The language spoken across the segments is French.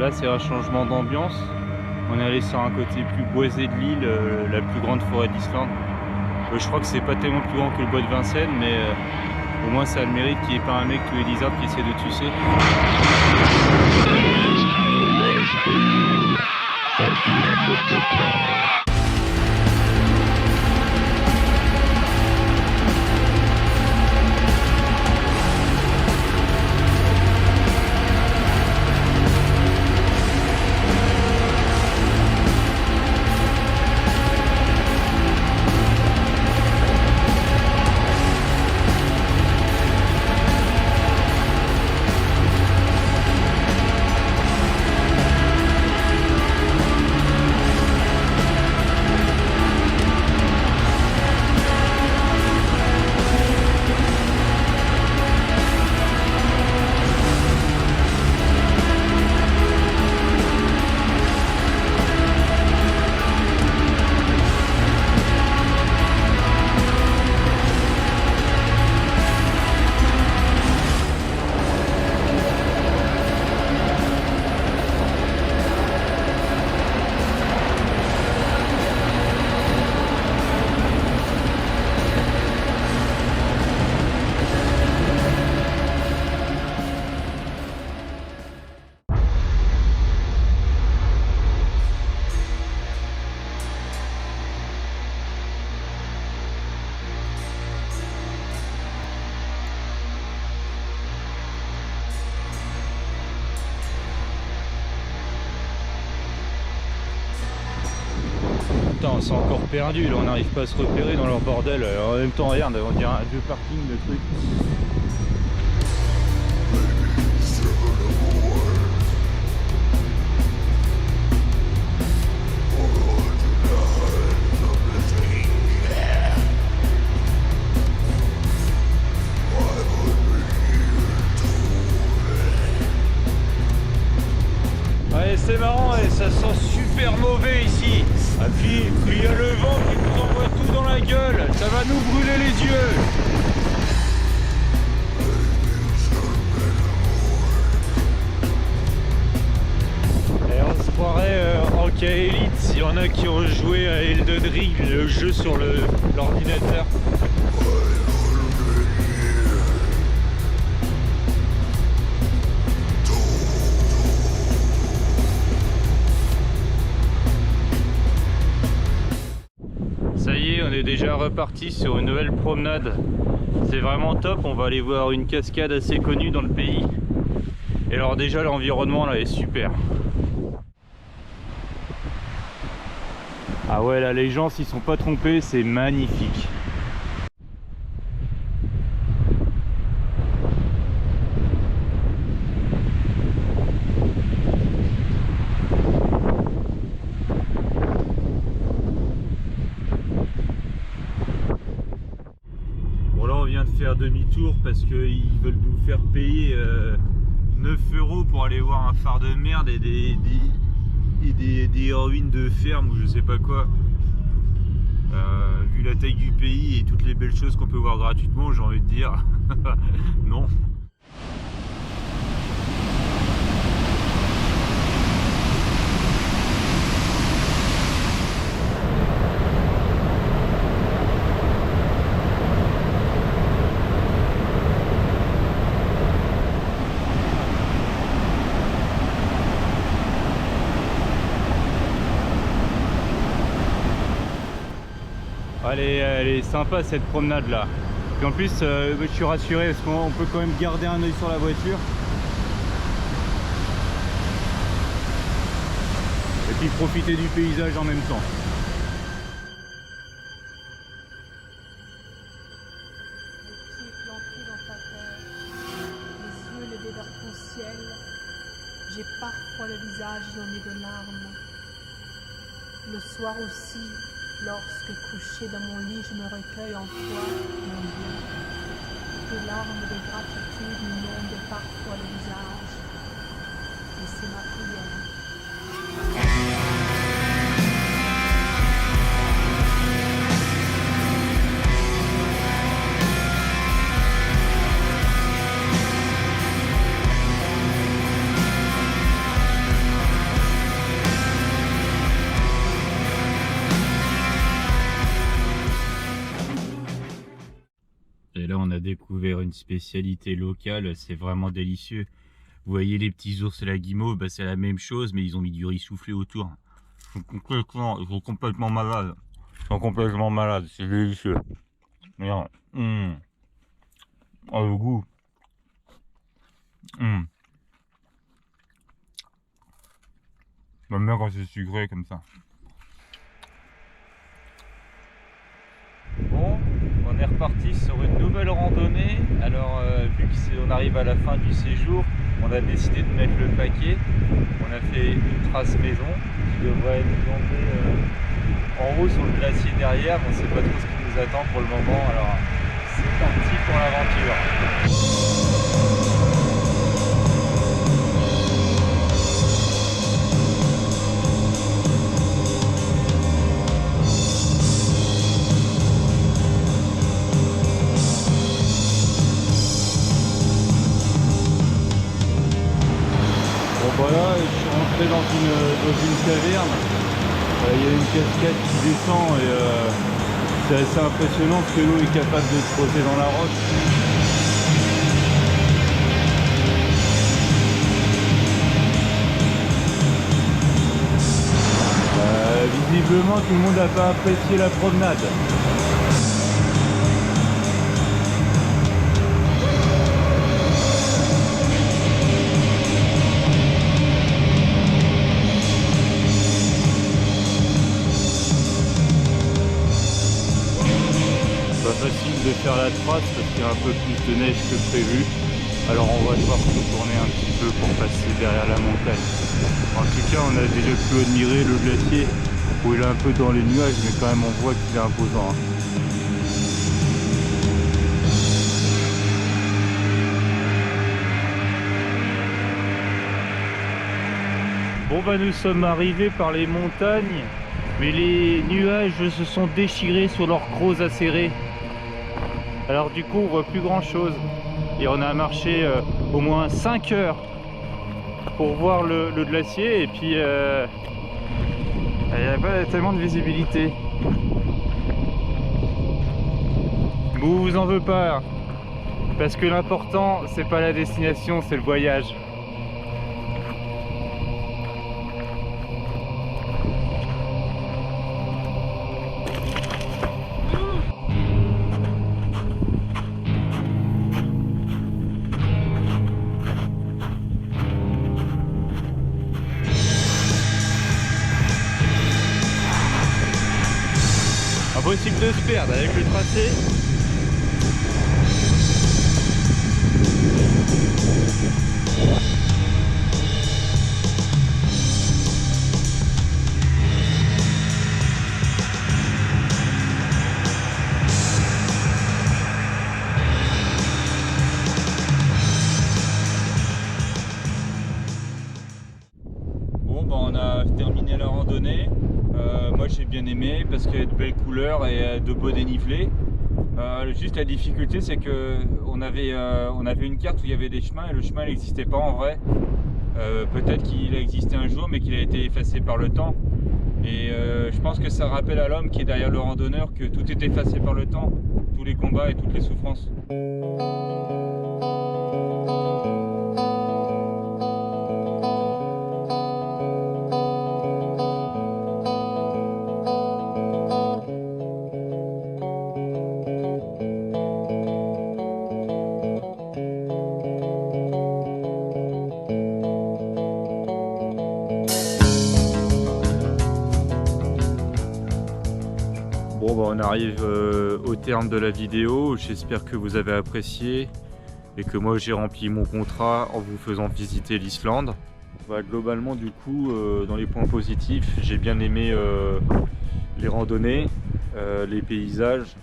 là c'est un changement d'ambiance. On est allé sur un côté plus boisé de l'île, la plus grande forêt d'Islande. Je crois que c'est pas tellement plus grand que le bois de Vincennes, mais au moins ça a le mérite qu'il n'y ait pas un mec tous les 10 arbres qui essaie de tuer. Putain, on s'est encore perdu, là on n'arrive pas à se repérer dans leur bordel. En même temps, regarde, on dirait un vieux parking de trucs. Ouais, c'est marrant, et ça sent super mauvais ici. Ah, puis il y a le vent qui nous envoie tout dans la gueule, ça va nous brûler les yeux. Et on se croirait en K-Elite, s'il y en a qui ont joué à Elden Ring, le jeu sur l'ordinateur. Ça y est, on est déjà reparti sur une nouvelle promenade. C'est vraiment top, on va aller voir une cascade assez connue dans le pays. Et alors déjà l'environnement là est super. Ah ouais, là les gens s'ils sont pas trompés, c'est magnifique. Faire demi-tour parce qu'ils veulent nous faire payer 9 € pour aller voir un phare de merde et des ruines de ferme ou je sais pas quoi. Vu la taille du pays et toutes les belles choses qu'on peut voir gratuitement, j'ai envie de dire non. Elle est sympa cette promenade là. Puis en plus je suis rassuré parce qu'on peut quand même garder un œil sur la voiture. Et puis profiter du paysage en même temps. Les pieds plantés dans ta terre, les yeux levés vers ton ciel, j'ai parfois le visage inondé de larmes. Le soir aussi, lorsque couché dans mon lit, je me recueille en toi, mon Dieu. Tes larmes de gratitude m'inondent parfois le visage. Et c'est ma prière. on a découvert une spécialité locale, c'est vraiment délicieux. Vous voyez les petits ours et la guimauve, bah, c'est la même chose, mais ils ont mis du riz soufflé autour. Ils sont complètement malades. Ils sont complètement malades, c'est délicieux. Regarde. Oh, le goût. J'aime bien quand c'est sucré comme ça. Bon, on est reparti sur une nouvelle randonnée. Alors vu qu'on arrive à la fin du séjour, on a décidé de mettre le paquet. On a fait une trace maison qui devrait nous emmener en haut sur le glacier derrière. On ne sait pas trop ce qui nous attend pour le moment. Alors c'est parti pour l'aventure. Voilà, je suis rentré dans une caverne. Il y a une cascade qui descend et c'est assez impressionnant parce que l'eau est capable de se poser dans la roche. Visiblement tout le monde n'a pas apprécié la promenade. Facile de faire la trace parce qu'il y a un peu plus de neige que prévu, alors on va devoir se tourner un petit peu pour passer derrière la montagne. En tout cas on a déjà pu admirer le glacier où il est un peu dans les nuages, mais quand même on voit qu'il est imposant. Bon bah nous sommes arrivés par les montagnes, mais les nuages se sont déchirés sur leurs gros acérés. Alors du coup on voit plus grand chose et on a marché au moins 5 heures pour voir le glacier et puis il n'y a pas tellement de visibilité. Bon, vous en veux pas, parce que l'important c'est pas la destination, c'est le voyage. Impossible de se perdre avec le tracé. Bon bah on a terminé la randonnée. Moi j'ai bien aimé parce qu'il y a de belles couleurs et de beaux dénivelés. Juste la difficulté c'est que on avait une carte où il y avait des chemins et le chemin n'existait pas en vrai. Peut-être qu'il a existé un jour mais qu'il a été effacé par le temps. Et je pense que ça rappelle à l'homme qui est derrière le randonneur que tout est effacé par le temps, tous les combats et toutes les souffrances. Bon bah on arrive au terme de la vidéo, j'espère que vous avez apprécié et que moi j'ai rempli mon contrat en vous faisant visiter l'Islande. Bah, globalement du coup dans les points positifs, j'ai bien aimé les randonnées, les paysages,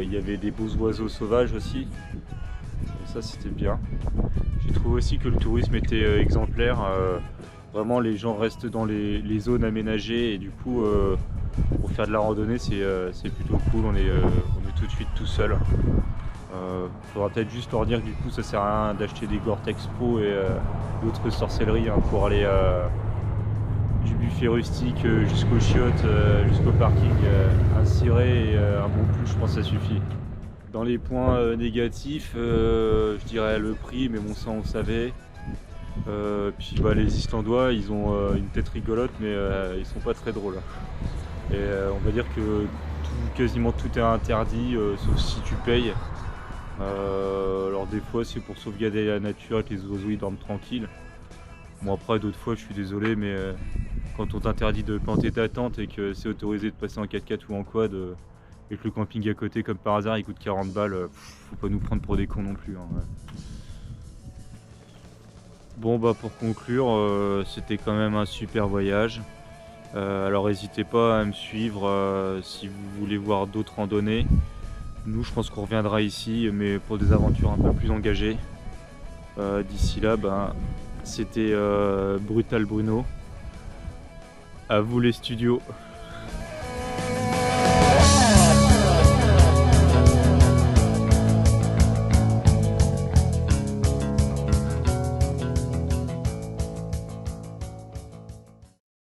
il y avait des beaux oiseaux sauvages aussi, et ça c'était bien. J'ai trouvé aussi que le tourisme était exemplaire, vraiment les gens restent dans les zones aménagées et du coup pour faire de la randonnée c'est plutôt cool, on est tout de suite tout seul. Faudra peut-être juste leur dire que du coup ça sert à rien d'acheter des Gore-Tex Pro et d'autres sorcelleries hein, pour aller du buffet rustique jusqu'aux chiottes, jusqu'au parking, un ciré et un bon plus, je pense que ça suffit. Dans les points négatifs, je dirais le prix, mais bon ça on savait. Puis bah, les Islandois, ils ont une tête rigolote, mais ils sont pas très drôles. Et on va dire que quasiment tout est interdit, sauf si tu payes. Alors des fois c'est pour sauvegarder la nature et que les oiseaux ils dorment tranquilles. Bon après d'autres fois je suis désolé, mais quand on t'interdit de planter ta tente et que c'est autorisé de passer en 4x4 ou en quad, et que le camping à côté comme par hasard il coûte 40 balles, faut pas nous prendre pour des cons non plus, hein, ouais. Bon bah pour conclure, c'était quand même un super voyage. Alors n'hésitez pas à me suivre si vous voulez voir d'autres randonnées. Nous je pense qu'on reviendra ici, mais pour des aventures un peu plus engagées. D'ici là, ben, c'était Brutal Bruno. À vous les studios.